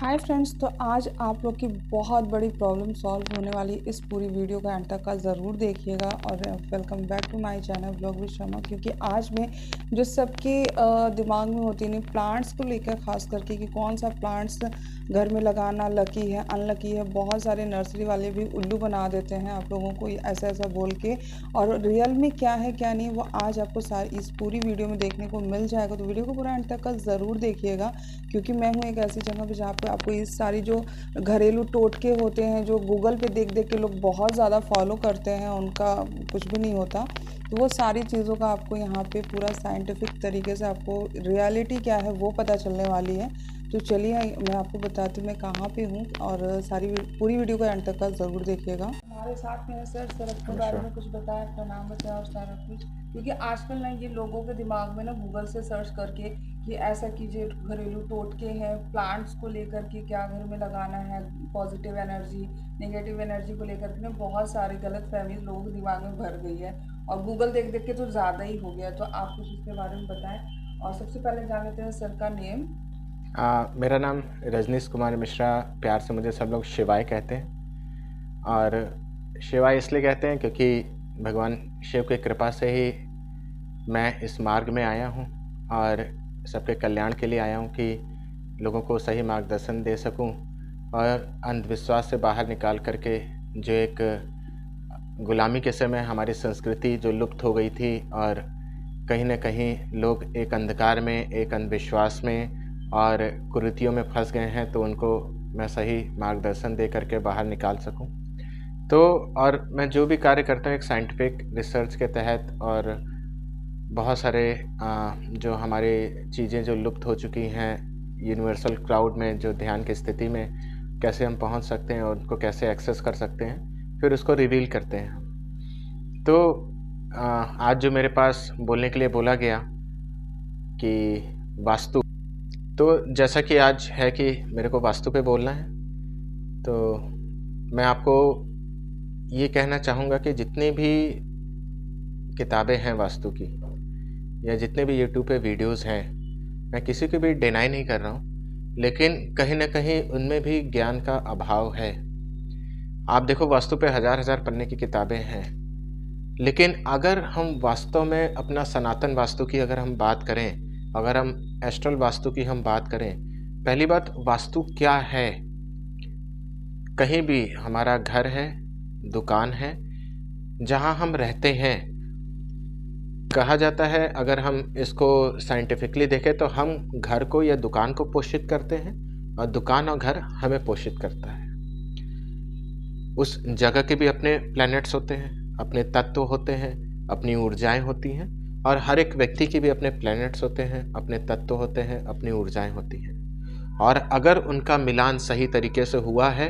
Hi friends, तो आज आप लोग की बहुत बड़ी प्रॉब्लम सॉल्व होने वाली इस पूरी वीडियो का एंड तक का ज़रूर देखिएगा। और welcome back to my channel vlog with Sharma. क्योंकि आज मैं जो सबके दिमाग में होती है प्लांट्स को लेकर, ख़ास करके कि कौन सा प्लांट्स घर में लगाना लकी है अनलकी है। बहुत सारे नर्सरी वाले भी उल्लू बना देते हैं आप लोगों को ऐसा ऐसा बोल के, और रियल में क्या है क्या नहीं वो आज आपको सारी इस पूरी वीडियो में देखने को मिल जाएगा। तो वीडियो को पूरा एंड तक का ज़रूर देखिएगा, क्योंकि मैं हूँ एक ऐसी जगह पे जहाँ पे आपको इस सारी जो घरेलू टोटके होते हैं जो गूगल पे देख देख के लोग बहुत ज़्यादा फॉलो करते हैं, उनका कुछ भी नहीं होता। तो वो सारी चीज़ों का आपको यहाँ पे पूरा साइंटिफिक तरीके से आपको रियलिटी क्या है वो पता चलने वाली है। तो चलिए मैं आपको बताती हूँ मैं कहाँ पे हूँ, और सारी पूरी वीडियो को एंड तक का ज़रूर देखिएगा। हमारे साथ में सर अपने बारे में कुछ बताया, अपना नाम बताया और सारा कुछ, क्योंकि आजकल ना ये लोगों के दिमाग में ना गूगल से सर्च करके कि ऐसा कीजिए, घरेलू टोटके हैं प्लांट्स को लेकर के, क्या घर में लगाना है, पॉजिटिव एनर्जी नेगेटिव एनर्जी को लेकर के ना बहुत सारी गलत फहमी लोगों के दिमाग में भर गई है। और गूगल देख देख के तो ज़्यादा ही हो गया। तो आप कुछ इसके बारे में बताएं। और सबसे पहले जान लेते हैं सर का नेम। मेरा नाम रजनीश कुमार मिश्रा, प्यार से मुझे सब लोग शिवाय कहते हैं। और शिवाय इसलिए कहते हैं क्योंकि भगवान शिव की कृपा से ही मैं इस मार्ग में आया हूँ और सबके कल्याण के लिए आया हूँ कि लोगों को सही मार्गदर्शन दे सकूँ और अंधविश्वास से बाहर निकाल करके जो एक गुलामी के समय हमारी संस्कृति जो लुप्त हो गई थी और कहीं न कहीं लोग एक अंधकार में, एक अंधविश्वास में और कुरीतियों में फंस गए हैं, तो उनको मैं सही मार्गदर्शन दे करके बाहर निकाल सकूं। तो और मैं जो भी कार्य करता हूँ एक साइंटिफिक रिसर्च के तहत, और बहुत सारे जो हमारे चीज़ें जो लुप्त हो चुकी हैं यूनिवर्सल क्लाउड में, जो ध्यान की स्थिति में कैसे हम पहुंच सकते हैं और उनको कैसे एक्सेस कर सकते हैं, फिर उसको रिवील करते हैं। तो आज जो मेरे पास बोलने के लिए बोला गया कि वास्तु, तो जैसा कि आज है कि मेरे को वास्तु पे बोलना है, तो मैं आपको ये कहना चाहूँगा कि जितनी भी किताबें हैं वास्तु की या जितने भी यूट्यूब पे वीडियोस हैं, मैं किसी को भी डिनाई नहीं कर रहा हूँ, लेकिन कहीं ना कहीं उनमें भी ज्ञान का अभाव है। आप देखो, वास्तु पे हज़ार पन्ने की किताबें हैं, लेकिन अगर हम वास्तव में अपना सनातन वास्तु की अगर हम बात करें, अगर हम एस्ट्रल वास्तु की हम बात करें, पहली बात वास्तु क्या है। कहीं भी हमारा घर है, दुकान है, जहां हम रहते हैं, कहा जाता है अगर हम इसको साइंटिफिकली देखें तो हम घर को या दुकान को पोषित करते हैं और दुकान और घर हमें पोषित करता है। उस जगह के भी अपने प्लैनेट्स होते हैं, अपने तत्व होते हैं, अपनी ऊर्जाएं होती हैं, और हर एक व्यक्ति के भी अपने प्लैनेट्स होते हैं, अपने तत्व होते हैं, अपनी ऊर्जाएं होती हैं। और अगर उनका मिलान सही तरीके से हुआ है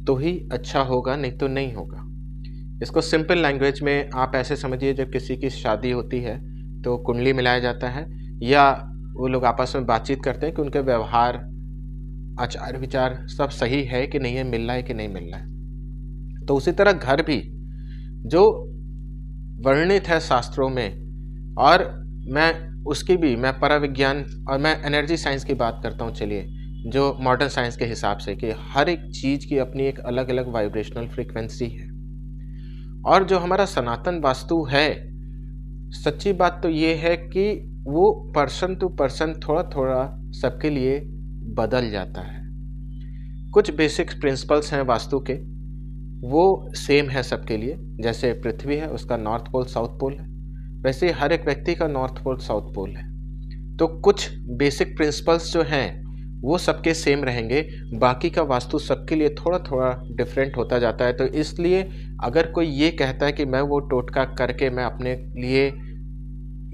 तो ही अच्छा होगा, नहीं तो नहीं होगा। इसको सिंपल लैंग्वेज में आप ऐसे समझिए, जब किसी की शादी होती है तो कुंडली मिलाया जाता है, या वो लोग आपस में बातचीत करते हैं कि उनके व्यवहार, आचार विचार सब सही है कि नहीं है, मिल रहा है कि नहीं मिल रहा है। तो उसी तरह घर भी जो वर्णित है शास्त्रों में, और मैं पराविज्ञान और मैं एनर्जी साइंस की बात करता हूँ, चलिए, जो मॉडर्न साइंस के हिसाब से, कि हर एक चीज़ की अपनी एक अलग अलग वाइब्रेशनल फ्रीक्वेंसी है। और जो हमारा सनातन वास्तु है, सच्ची बात तो ये है कि वो पर्सन टू पर्सन थोड़ा थोड़ा सबके लिए बदल जाता है। कुछ बेसिक प्रिंसिपल्स हैं वास्तु के, वो सेम है सबके लिए। जैसे पृथ्वी है, उसका नॉर्थ पोल साउथ पोल है, वैसे हर एक व्यक्ति का नॉर्थ पोल साउथ पोल है। तो कुछ बेसिक प्रिंसिपल्स जो हैं वो सबके सेम रहेंगे, बाकी का वास्तु सबके लिए थोड़ा थोड़ा डिफरेंट होता जाता है। तो इसलिए अगर कोई ये कहता है कि मैं वो टोटका करके मैं अपने लिए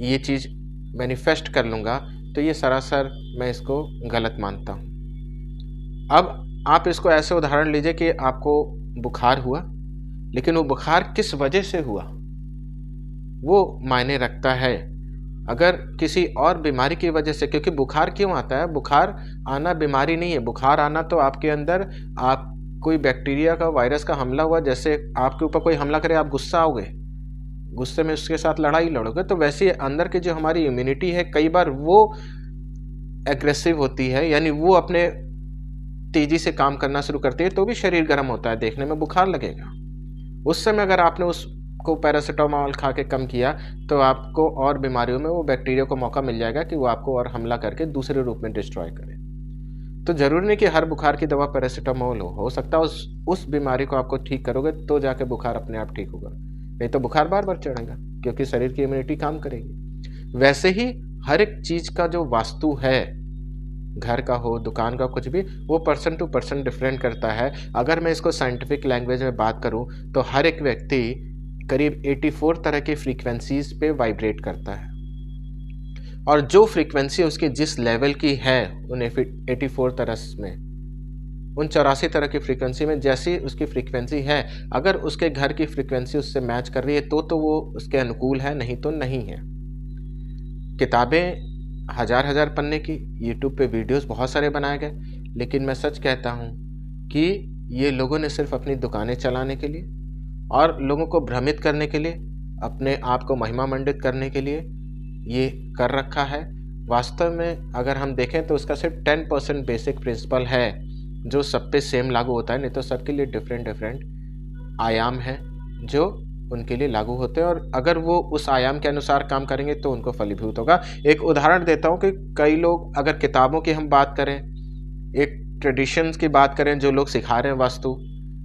ये चीज़ मैनिफेस्ट कर लूँगा, तो ये सरासर मैं इसको गलत मानता हूँ। अब आप इसको ऐसे उदाहरण लीजिए कि आपको बुखार हुआ, लेकिन वो बुखार किस वजह से हुआ वो मायने रखता है। अगर किसी और बीमारी की वजह से, क्योंकि बुखार क्यों आता है, बुखार आना बीमारी नहीं है। बुखार आना तो आपके अंदर आप कोई बैक्टीरिया का, वायरस का हमला हुआ। जैसे आपके ऊपर कोई हमला करे, आप गुस्सा आओगे, गुस्से में उसके साथ लड़ाई लड़ोगे, तो वैसे अंदर की जो हमारी इम्यूनिटी है, कई बार वो एग्रेसिव होती है, यानी वो अपने तेजी से काम करना शुरू करती है तो भी शरीर गर्म होता है, देखने में बुखार लगेगा। उस समय अगर आपने उसको पैरासिटामोल खा के कम किया तो आपको और बीमारियों में वो बैक्टीरिया को मौका मिल जाएगा कि वो आपको और हमला करके दूसरे रूप में डिस्ट्रॉय करे। तो जरूरी नहीं कि हर बुखार की दवा पैरासिटामोल हो सकता है उस बीमारी को आपको ठीक करोगे तो जाके बुखार अपने आप ठीक होगा, नहीं तो बुखार बार बार चढ़ेगा क्योंकि शरीर की इम्यूनिटी काम करेगी। वैसे ही हर एक चीज का जो वास्तु है, घर का हो दुकान का कुछ भी, वो पर्सन टू पर्सन डिफरेंट करता है। अगर मैं इसको साइंटिफिक लैंग्वेज में बात करूं तो हर एक व्यक्ति करीब 84 तरह की फ्रीक्वेंसीज पे वाइब्रेट करता है और जो फ्रीक्वेंसी उसकी जिस लेवल की है उन 84 तरह में, उन 84 तरह की फ्रीक्वेंसी में जैसी उसकी फ्रीक्वेंसी है, अगर उसके घर की फ्रीक्वेंसी उससे मैच कर रही है तो वो उसके अनुकूल है, नहीं तो नहीं है। किताबें हजार पन्ने की, यूट्यूब पे वीडियोस बहुत सारे बनाए गए, लेकिन मैं सच कहता हूँ कि ये लोगों ने सिर्फ अपनी दुकानें चलाने के लिए और लोगों को भ्रमित करने के लिए, अपने आप को महिमा मंडित करने के लिए ये कर रखा है। वास्तव में अगर हम देखें तो उसका सिर्फ 10% बेसिक प्रिंसिपल है जो सब पे सेम लागू होता है, नहीं तो सबके लिए डिफरेंट आयाम हैं जो उनके लिए लागू होते हैं और अगर वो उस आयाम के अनुसार काम करेंगे तो उनको फलीभूत होगा। एक उदाहरण देता हूँ कि कई लोग, अगर किताबों की हम बात करें, एक ट्रेडिशंस की बात करें, जो लोग सिखा रहे हैं वास्तु,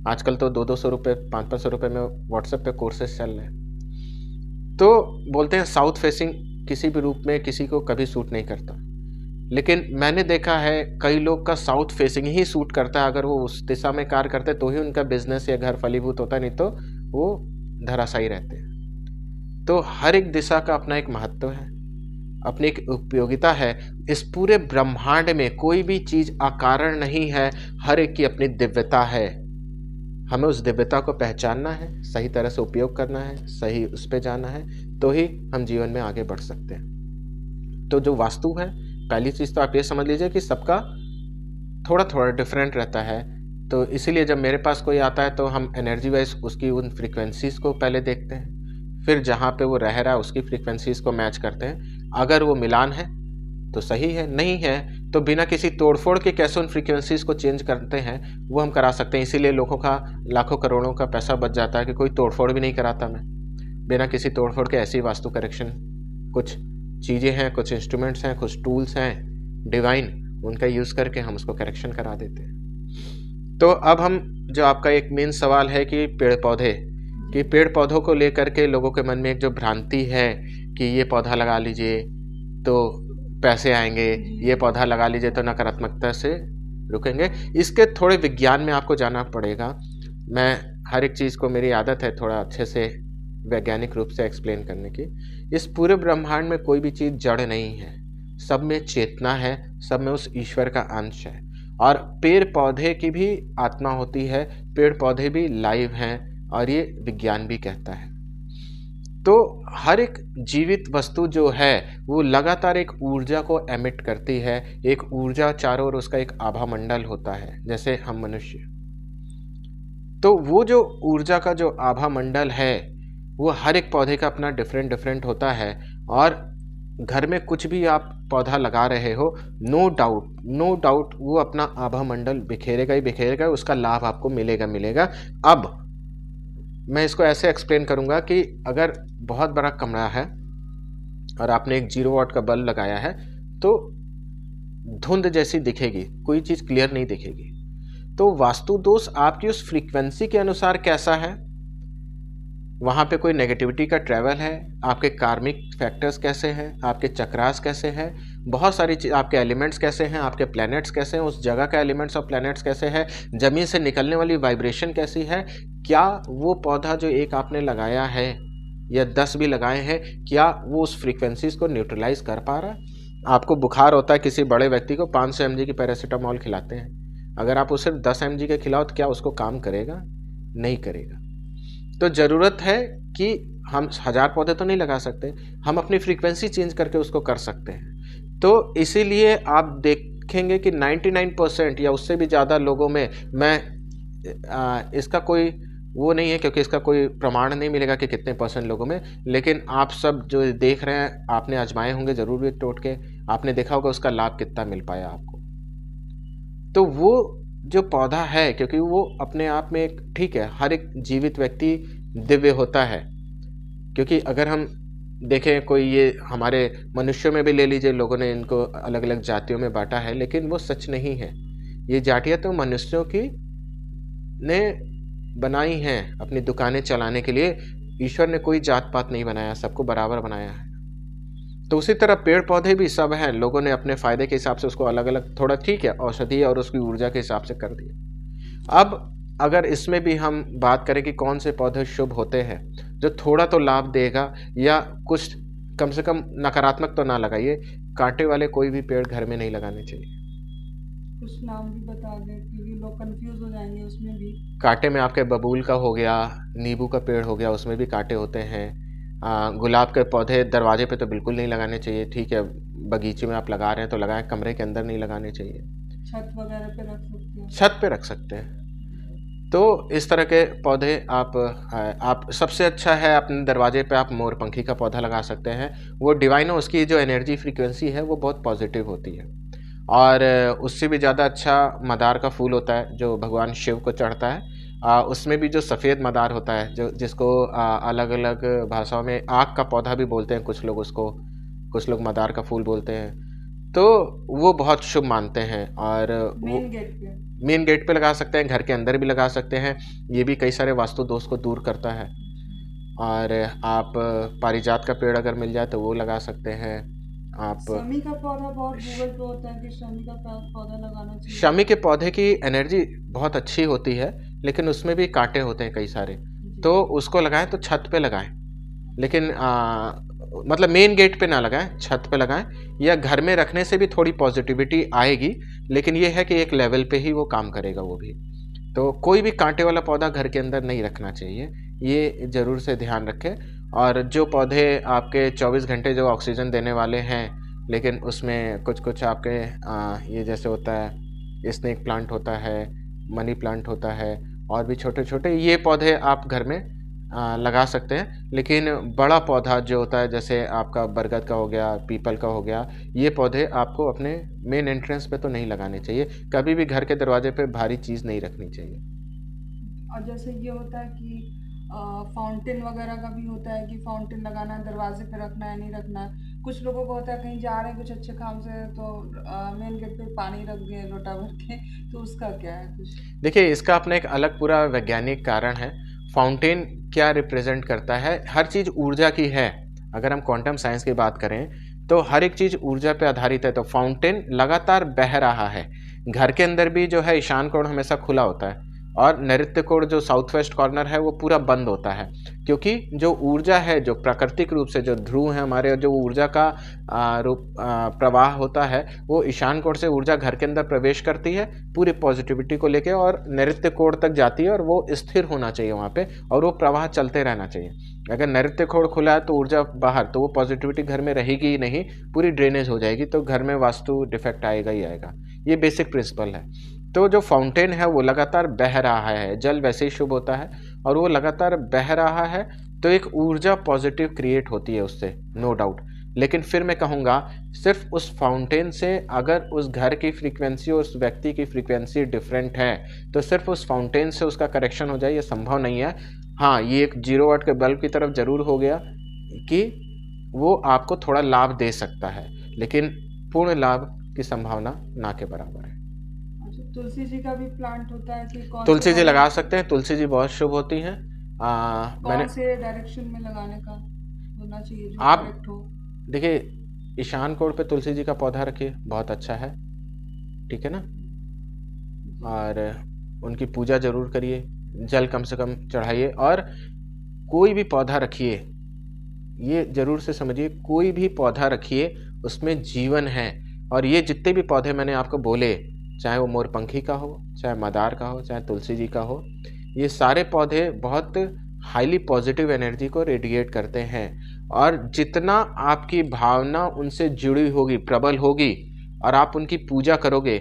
आजकल तो 200-200 रुपये 500-500 रुपये में व्हाट्सएप पे कोर्सेज चल रहे हैं, तो बोलते हैं साउथ फेसिंग किसी भी रूप में किसी को कभी सूट नहीं करता। लेकिन मैंने देखा है कई लोग का साउथ फेसिंग ही सूट करता है। अगर वो उस दिशा में कार्य करते तो ही उनका बिजनेस या घर फलीभूत होता है, नहीं तो वो धराशायी रहते हैं। तो हर एक दिशा का अपना एक महत्व है, अपनी एक उपयोगिता है। इस पूरे ब्रह्मांड में कोई भी चीज अकारण नहीं है, हर एक की अपनी दिव्यता है। हमें उस दिव्यता को पहचानना है, सही तरह से उपयोग करना है, सही उस पे जाना है, तो ही हम जीवन में आगे बढ़ सकते हैं। तो जो वास्तु है, पहली चीज तो आप ये समझ लीजिए कि सबका थोड़ा थोड़ा डिफरेंट रहता है। तो इसीलिए जब मेरे पास कोई आता है तो हम एनर्जी वाइज उसकी उन फ्रीक्वेंसीज को पहले देखते हैं, फिर जहाँ पे वो रह रहा है उसकी फ्रीक्वेंसीज को मैच करते हैं। अगर वो मिलान है तो सही है, नहीं है तो बिना किसी तोड़फोड़ के कैसे उन फ्रीक्वेंसीज को चेंज करते हैं वो हम करा सकते हैं। इसीलिए लोगों का लाखों करोड़ों का पैसा बच जाता है कि कोई तोड़फोड़ भी नहीं कराता। मैं बिना किसी तोड़फोड़ के ऐसी वास्तु करेक्शन, कुछ चीज़ें हैं, कुछ इंस्ट्रूमेंट्स हैं, कुछ टूल्स हैं डिवाइन, उनका यूज़ करके हम उसको करेक्शन करा देते हैं। तो अब हम, जो आपका एक मेन सवाल है कि पेड़ पौधे, कि पेड़ पौधों को लेकर के लोगों के मन में एक जो भ्रांति है कि ये पौधा लगा लीजिए तो पैसे आएंगे, ये पौधा लगा लीजिए तो नकारात्मकता से रुकेंगे, इसके थोड़े विज्ञान में आपको जाना पड़ेगा। मैं हर एक चीज़ को, मेरी आदत है थोड़ा अच्छे से वैज्ञानिक रूप से एक्सप्लेन करने की। इस पूरे ब्रह्मांड में कोई भी चीज़ जड़ नहीं है, सब में चेतना है, सब में उस ईश्वर का अंश है। और पेड़ पौधे की भी आत्मा होती है, पेड़ पौधे भी लाइव हैं और ये विज्ञान भी कहता है। तो हर एक जीवित वस्तु जो है वो लगातार एक ऊर्जा को एमिट करती है, एक ऊर्जा चारों ओर उसका एक आभा मंडल होता है, जैसे हम मनुष्य। तो वो जो ऊर्जा का जो आभा मंडल है वो हर एक पौधे का अपना डिफरेंट होता है। और घर में कुछ भी आप पौधा लगा रहे हो, नो डाउट वो अपना आभा मंडल बिखेरेगा ही बिखेरेगा, उसका लाभ आपको मिलेगा। अब मैं इसको ऐसे एक्सप्लेन करूंगा कि अगर बहुत बड़ा कमरा है और आपने एक 0 वाट का बल्ब लगाया है तो धुंध जैसी दिखेगी, कोई चीज क्लियर नहीं दिखेगी। तो वास्तु दोष आपकी उस फ्रीक्वेंसी के अनुसार कैसा है, वहाँ पे कोई नेगेटिविटी का ट्रैवल है, आपके कार्मिक फैक्टर्स कैसे हैं, आपके चक्रास कैसे हैं, बहुत सारी चीज, आपके एलिमेंट्स कैसे हैं, आपके प्लैनेट्स कैसे हैं, उस जगह का एलिमेंट्स और प्लैनेट्स कैसे हैं, जमीन से निकलने वाली वाइब्रेशन कैसी है, क्या वो पौधा जो एक आपने लगाया है या 10 भी लगाए हैं, क्या वो उस फ्रीक्वेंसीज को न्यूट्रलाइज कर पा रहा है। आपको बुखार होता है, किसी बड़े व्यक्ति को 500 mg की पैरासीटामोल खिलाते हैं, अगर आप उसे 10 mg के खिलाओ तो क्या उसको काम करेगा? नहीं करेगा। तो ज़रूरत है कि हम 1000 पौधे तो नहीं लगा सकते, हम अपनी फ्रीक्वेंसी चेंज करके उसको कर सकते हैं। तो इसीलिए आप देखेंगे कि 99% या उससे भी ज़्यादा लोगों में, मैं इसका कोई वो नहीं है क्योंकि इसका कोई प्रमाण नहीं मिलेगा कि कितने % लोगों में, लेकिन आप सब जो देख रहे हैं आपने आजमाए होंगे ज़रूर भी टोट के, आपने देखा होगा उसका लाभ कितना मिल पाया आपको। तो वो जो पौधा है, क्योंकि वो अपने आप में एक ठीक है, हर एक जीवित व्यक्ति दिव्य होता है। क्योंकि अगर हम देखें, कोई ये हमारे मनुष्यों में भी ले लीजिए, लोगों ने इनको अलग अलग जातियों में बांटा है, लेकिन वो सच नहीं है। ये जातियाँ तो मनुष्यों की ने बनाई हैं अपनी दुकानें चलाने के लिए। ईश्वर ने कोई जात पात नहीं बनाया, सबको बराबर बनाया है। तो उसी तरह पेड़ पौधे भी सब हैं, लोगों ने अपने फायदे के हिसाब से उसको अलग अलग, थोड़ा ठीक है औषधि और उसकी ऊर्जा के हिसाब से कर दिया। अब अगर इसमें भी हम बात करें कि कौन से पौधे शुभ होते हैं, जो थोड़ा तो लाभ देगा, या कुछ कम से कम नकारात्मक तो ना लगाइए। कांटे वाले कोई भी पेड़ घर में नहीं लगाने चाहिए। कुछ नाम भी बता दें क्योंकि लोग कंफ्यूज हो जाएंगे उसमें भी। कांटे में आपके बबूल का हो गया, नींबू का पेड़ हो गया, उसमें भी कांटे होते हैं। गुलाब के पौधे दरवाजे पे तो बिल्कुल नहीं लगाने चाहिए। ठीक है, बगीचे में आप लगा रहे हैं तो लगाएं, कमरे के अंदर नहीं लगाने चाहिए। छत वगैरह पे रख सकते हैं। छत पे रख सकते हैं। तो इस तरह के पौधे आप सबसे अच्छा है अपने दरवाजे पे आप मोरपंखी का पौधा लगा सकते हैं। वो डिवाइन है, उसकी जो एनर्जी फ्रीक्वेंसी है वो बहुत पॉजिटिव होती है। और उससे भी ज़्यादा अच्छा मदार का फूल होता है जो भगवान शिव को चढ़ता है। उसमें भी जो सफ़ेद मदार होता है, जो जिसको अलग अलग भाषाओं में आग का पौधा भी बोलते हैं कुछ लोग उसको, कुछ लोग मदार का फूल बोलते हैं। तो वो बहुत शुभ मानते हैं। और वो मेन गेट पे लगा सकते हैं, घर के अंदर भी लगा सकते हैं। ये भी कई सारे वास्तु दोष को दूर करता है। और आप पारिजात का पेड़ अगर मिल जाए तो वो लगा सकते हैं। आप शमी का पौधा बहुत गूगल पे होता है कि शमी का पौधा लगाना चाहिए। शमी के पौधे की एनर्जी बहुत अच्छी होती है, लेकिन उसमें भी कांटे होते हैं कई सारे। तो उसको लगाएं तो छत पे लगाएं, लेकिन मतलब मेन गेट पे ना लगाएं, छत पे लगाएं। या घर में रखने से भी थोड़ी पॉजिटिविटी आएगी, लेकिन ये है कि एक लेवल पे ही वो काम करेगा वो भी। तो कोई भी कांटे वाला पौधा घर के अंदर नहीं रखना चाहिए, ये ज़रूर से ध्यान रखें। और जो पौधे आपके 24 घंटे जो ऑक्सीजन देने वाले हैं, लेकिन उसमें कुछ कुछ आपके ये जैसे होता है स्नेक प्लांट होता है, मनी प्लांट होता है, और भी छोटे छोटे ये पौधे आप घर में लगा सकते हैं। लेकिन बड़ा पौधा जो होता है जैसे आपका बरगद का हो गया, पीपल का हो गया, ये पौधे आपको अपने मेन एंट्रेंस पे तो नहीं लगाने चाहिए। कभी भी घर के दरवाजे पे भारी चीज़ नहीं रखनी चाहिए। और जैसे ये होता है कि फाउंटेन वगैरह का भी होता है कि फाउंटेन लगाना है, दरवाजे पे रखना है नहीं रखना है। कुछ लोगों को होता है कहीं जा रहे हैं कुछ अच्छे काम से तो मेन गेट पे पानी रख दिए लोटा भर के, तो उसका क्या है कुछ? देखिए, इसका अपना एक अलग पूरा वैज्ञानिक कारण है। फाउंटेन क्या रिप्रेजेंट करता है? हर चीज़ ऊर्जा की है। अगर हम क्वांटम साइंस की बात करें तो हर एक चीज़ ऊर्जा पे आधारित है। तो फाउंटेन लगातार बह रहा है। घर के अंदर भी जो है ईशान कोण हमेशा खुला होता है, और नैऋत्य कोण जो साउथ वेस्ट कॉर्नर है वो पूरा बंद होता है। क्योंकि जो ऊर्जा है, जो प्राकृतिक रूप से जो ध्रुव है हमारे, जो ऊर्जा का प्रवाह होता है, वो ईशान कोण से ऊर्जा घर के अंदर प्रवेश करती है पूरी पॉजिटिविटी को लेके, और नैऋत्य कोण तक जाती है, और वो स्थिर होना चाहिए वहाँ पे, और वो प्रवाह चलते रहना चाहिए। अगर नैऋत्य कोण खुला है तो ऊर्जा बाहर, तो वो पॉजिटिविटी घर में रहेगी ही नहीं, पूरी ड्रेनेज हो जाएगी, तो घर में वास्तु डिफेक्ट आएगा ही आएगा। ये बेसिक प्रिंसिपल है। तो जो फाउंटेन है वो लगातार बह रहा है, जल वैसे ही शुभ होता है, और वो लगातार बह रहा है, तो एक ऊर्जा पॉजिटिव क्रिएट होती है उससे, नो डाउट। लेकिन फिर मैं कहूँगा सिर्फ उस फाउंटेन से अगर उस घर की फ्रीक्वेंसी और उस व्यक्ति की फ्रीक्वेंसी डिफरेंट है, तो सिर्फ उस फाउंटेन से उसका करेक्शन हो जाए ये संभव नहीं है। हाँ, ये एक 0 वाट के बल्ब की तरफ ज़रूर हो गया कि वो आपको थोड़ा लाभ दे सकता है, लेकिन पूर्ण लाभ की संभावना ना के बराबर है। तुलसी जी का भी प्लांट होता है कि कौन तुलसी जी लगा सकते हैं, तुलसी जी बहुत शुभ होती हैं। कौन से डायरेक्शन में लगाने का होना चाहिए जो आप करेक्ट हो? देखिए, ईशान कोण पे तुलसी जी का पौधा रखिए, बहुत अच्छा है, ठीक है ना। और उनकी पूजा जरूर करिए, जल कम से कम चढ़ाइए, और कोई भी पौधा रखिए, ये जरूर से समझिए, कोई भी पौधा रखिए उसमें जीवन है। और ये जितने भी पौधे मैंने आपको बोले, चाहे वो मोरपंखी का हो, चाहे मदार का हो, चाहे तुलसी जी का हो, ये सारे पौधे बहुत हाईली पॉजिटिव एनर्जी को रेडिएट करते हैं। और जितना आपकी भावना उनसे जुड़ी होगी, प्रबल होगी, और आप उनकी पूजा करोगे,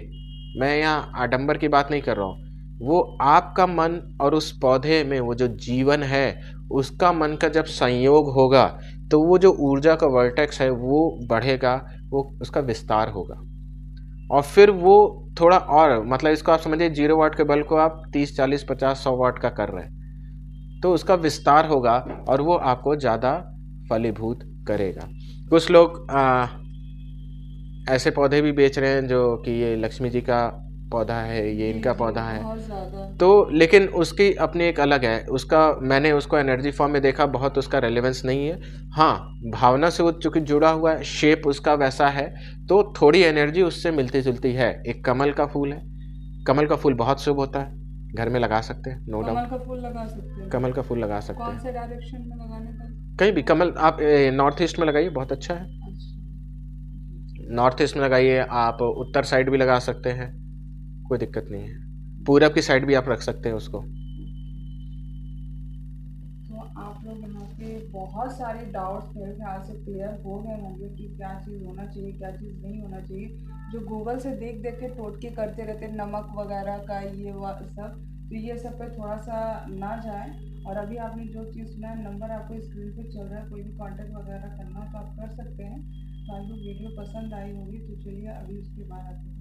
मैं यहाँ आडंबर की बात नहीं कर रहा हूँ, वो आपका मन और उस पौधे में वो जो जीवन है उसका मन का जब संयोग होगा, तो वो जो ऊर्जा का वर्टेक्स है वो बढ़ेगा, वो उसका विस्तार होगा, और फिर वो थोड़ा और मतलब इसको आप समझिए 0 वाट के बल्ब को आप 30, 40, 50, 100 वाट का कर रहे हैं, तो उसका विस्तार होगा और वो आपको ज़्यादा फलीभूत करेगा। कुछ लोग ऐसे पौधे भी बेच रहे हैं जो कि ये लक्ष्मी जी का पौधा है, ये इनका पौधा है, बहुत ज़्यादा। तो लेकिन उसकी अपनी एक अलग है, उसका मैंने उसको एनर्जी फॉर्म में देखा, बहुत उसका रेलेवेंस नहीं है। हाँ, भावना से वो चूँकि जुड़ा हुआ है, शेप उसका वैसा है, तो थोड़ी एनर्जी उससे मिलती-जुलती है। एक कमल का फूल है, कमल का फूल बहुत शुभ होता है, घर में लगा सकते हैं, नो कमल डाउट। का फूल लगा सकते हैं? कमल का फूल लगा सकते कौन हैं, से डायरेक्शन में लगाने का? कहीं भी कमल आप नॉर्थ ईस्ट में लगाइए, बहुत अच्छा है। अच्छा। नॉर्थ ईस्ट में लगाइए, आप उत्तर साइड भी लगा सकते हैं, कोई दिक्कत नहीं है। पूरब की साइड भी आप रख सकते हैं उसको। तो आप लोग यहाँ पे बहुत सारे डाउट्स मेरे ख्याल से क्लियर हो गए होंगे कि क्या चीज़ होना चाहिए, क्या चीज़ नहीं होना चाहिए। जो गूगल से देख देख के टोटके करते रहते, नमक वगैरह का ये सब, तो ये सब पे थोड़ा सा ना जाएं। और अभी आपने जो चीज़ सुना है, नंबर आपको स्क्रीन पे चल रहा है, कोई भी कांटेक्ट वगैरह करना हो तो आप कर सकते हैं। तो आपको वीडियो पसंद आई होगी, तो चलिए अभी उसके बाद आपको